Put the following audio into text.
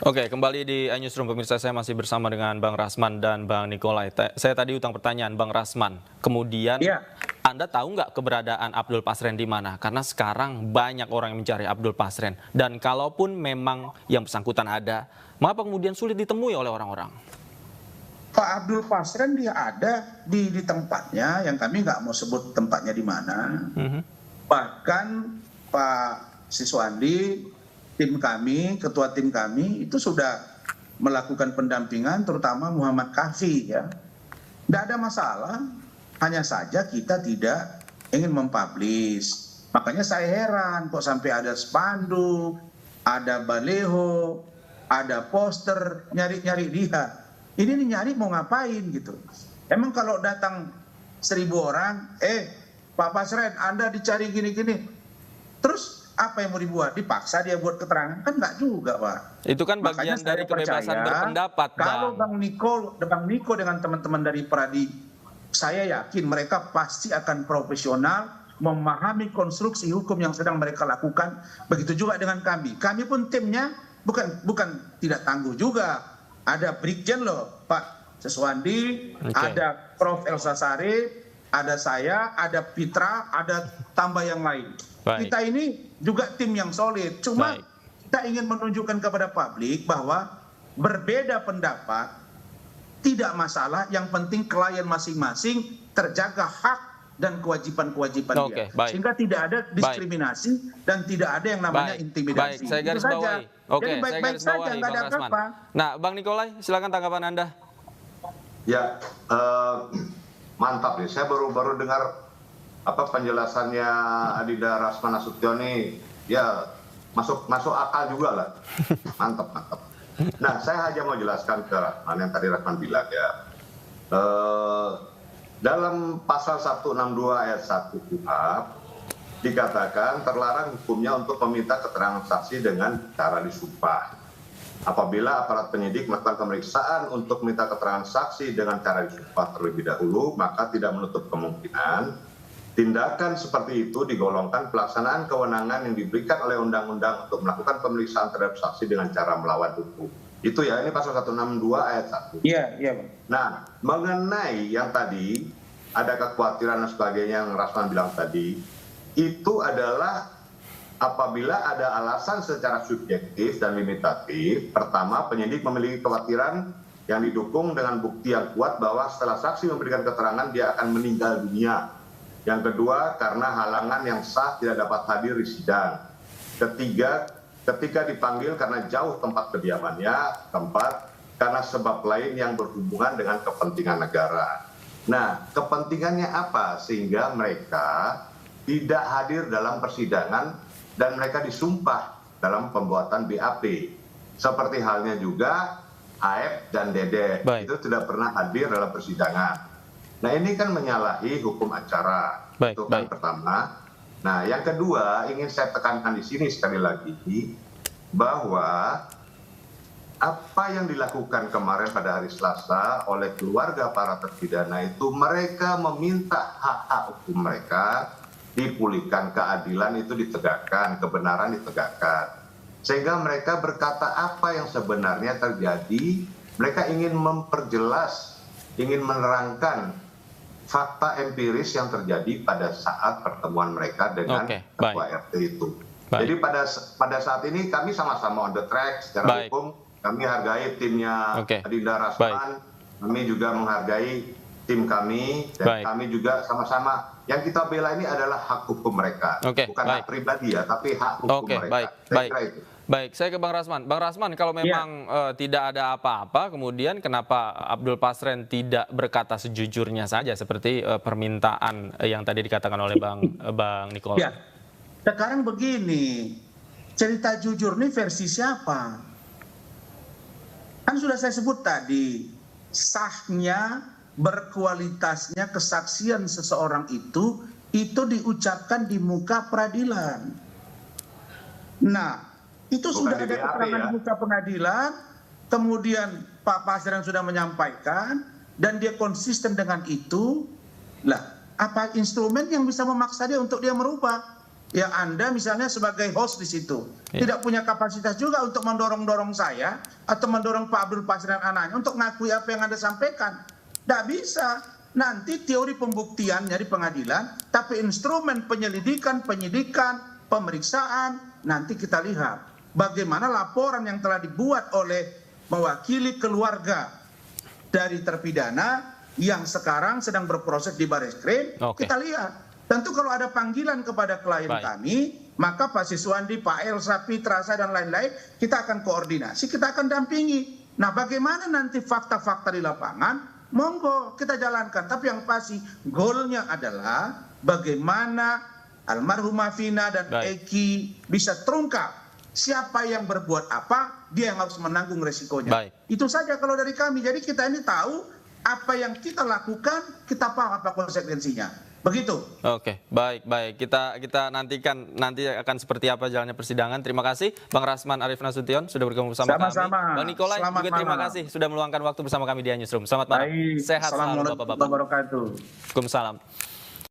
Oke, kembali di iNewsroom pemirsa, saya masih bersama dengan Bang Rasman dan Bang Nikolai. Saya tadi utang pertanyaan Bang Rasman. Kemudian Iya, Anda tahu nggak keberadaan Abdul Pasren di mana? Karena sekarang banyak orang yang mencari Abdul Pasren. Dan kalaupun memang yang bersangkutan ada, mengapa kemudian sulit ditemui oleh orang-orang? Pak Abdul Pasren dia ada di tempatnya, yang kami nggak mau sebut tempatnya di mana. Mhm. Bahkan Pak Siswandi, tim kami, ketua tim kami itu sudah melakukan pendampingan, terutama Muhammad Kafi ya. Tidak ada masalah, hanya saja kita tidak ingin mempublish. Makanya saya heran kok sampai ada spanduk, ada baleho, ada poster, nyari-nyari dia. Ini nih nyari mau ngapain gitu. Emang kalau datang 1.000 orang, Pak Pasren Anda dicari gini-gini. Terus apa yang mau dibuat? Dipaksa dia buat keterangan? Kan enggak juga, Pak. Itu kan Makanya bagian saya dari kebebasan percaya berpendapat, kalau Bang. Bang Niko dengan teman-teman dari Pradi, saya yakin mereka pasti akan profesional memahami konstruksi hukum yang sedang mereka lakukan. Begitu juga dengan kami. Kami pun timnya bukan tidak tangguh juga. Ada Brigjen loh, Pak Siswandi, ada Prof. Elsa Sarif, ada saya, ada Pitra, ada tambah yang lain. Baik. Kita ini juga tim yang solid. Cuma Baik. kita ingin menunjukkan kepada publik bahwa berbeda pendapat tidak masalah, yang penting klien masing-masing terjaga hak dan kewajiban-kewajiban dia. Baik. Sehingga tidak ada diskriminasi dan tidak ada yang namanya Baik, intimidasi. saya garis Itu saja. bawahi. Oke, Jadi saya baik-baik garis saja, bawahi, nggak ada Bang Rasman. apa-apa. Nah, Bang Nikolai, silakan tanggapan Anda. Ya, mantap nih. Saya baru dengar penjelasannya Adinda Rasman Nasution nih. Ya, masuk akal juga lah. Mantap. Nah, saya hanya mau jelaskan ke Rasman yang tadi Rasman bilang ya. Dalam pasal 162 ayat 1 KUHP dikatakan terlarang hukumnya untuk meminta keterangan saksi dengan cara disumpah. Apabila aparat penyidik melakukan pemeriksaan untuk meminta keterangan saksi dengan cara disumpah terlebih dahulu, maka tidak menutup kemungkinan tindakan seperti itu digolongkan pelaksanaan kewenangan yang diberikan oleh undang-undang untuk melakukan pemeriksaan terhadap saksi dengan cara melawan hukum. Itu ya, ini pasal 162 ayat 1. Iya, Bang. Nah, mengenai yang tadi ada kekhawatiran dan sebagainya yang Rasman bilang tadi, itu adalah apabila ada alasan secara subjektif dan limitatif. Pertama, penyidik memiliki kekhawatiran yang didukung dengan bukti yang kuat bahwa setelah saksi memberikan keterangan dia akan meninggal dunia. Yang kedua, karena halangan yang sah tidak dapat hadir di sidang. Ketiga, ketika dipanggil karena jauh tempat kediamannya. Keempat, karena sebab lain yang berhubungan dengan kepentingan negara. Nah, kepentingannya apa sehingga mereka tidak hadir dalam persidangan dan mereka disumpah dalam pembuatan BAP. Seperti halnya juga AF dan Dede. Itu tidak pernah hadir dalam persidangan. Nah, ini kan menyalahi hukum acara. Itu kan pertama. Nah, yang kedua ingin saya tekankan di sini sekali lagi bahwa apa yang dilakukan kemarin pada hari Selasa oleh keluarga para terpidana itu mereka meminta hak-hak hukum mereka dipulihkan, keadilan itu ditegakkan, kebenaran ditegakkan. Sehingga mereka berkata apa yang sebenarnya terjadi, mereka ingin memperjelas, ingin menerangkan fakta empiris yang terjadi pada saat pertemuan mereka dengan ketua RT itu. Jadi pada saat ini kami sama-sama on the track secara hukum. Kami hargai timnya Adinda Rasman, kami juga menghargai tim kami, dan kami juga sama-sama yang kita bela ini adalah hak hukum mereka, bukan hak pribadi ya, tapi hak hukum mereka. Baik, saya ke Bang Rasman. Bang Rasman, kalau memang tidak ada apa-apa, kemudian kenapa Abdul Pasren tidak berkata sejujurnya saja seperti permintaan yang tadi dikatakan oleh Bang Nikolai? Ya, sekarang begini, cerita jujur ini versi siapa? Kan sudah saya sebut tadi, sahnya, berkualitasnya kesaksian seseorang itu diucapkan di muka peradilan. Nah, itu bukan sudah ada keterangan di muka pengadilan, kemudian Pak Pasren sudah menyampaikan, dan dia konsisten dengan itu. Lah, apa instrumen yang bisa memaksa dia untuk dia merubah? ya Anda misalnya sebagai host di situ tidak punya kapasitas juga untuk mendorong-dorong saya atau mendorong Pak Abdul Basri dan anaknya untuk ngakui apa yang Anda sampaikan. Tidak bisa. Nanti teori pembuktiannya di pengadilan, tapi instrumen penyelidikan, penyidikan, pemeriksaan, nanti kita lihat bagaimana laporan yang telah dibuat oleh mewakili keluarga dari terpidana yang sekarang sedang berproses di Barreskrim. Kita lihat. Tentu kalau ada panggilan kepada klien kami, maka Pak Siswandi, Pak Elsa, Pitra, saya dan lain-lain, kita akan koordinasi, kita akan dampingi. Nah, bagaimana nanti fakta-fakta di lapangan, monggo kita jalankan. Tapi yang pasti, goalnya adalah bagaimana almarhumah Vina dan Eki bisa terungkap siapa yang berbuat apa, dia yang harus menanggung resikonya. Itu saja kalau dari kami. Jadi kita ini tahu apa yang kita lakukan, kita paham apa konsekuensinya. Begitu. Oke, baik. Kita nantikan nanti akan seperti apa jalannya persidangan. Terima kasih Bang Rasman Arief Nasution sudah bergabung bersama kami. Bang Nikolai juga terima kasih sudah meluangkan waktu bersama kami di Newsroom. Selamat malam. Baik. Sehat selalu Bapak-bapak. Assalamualaikum warahmatullahi wabarakatuh. Waalaikumsalam.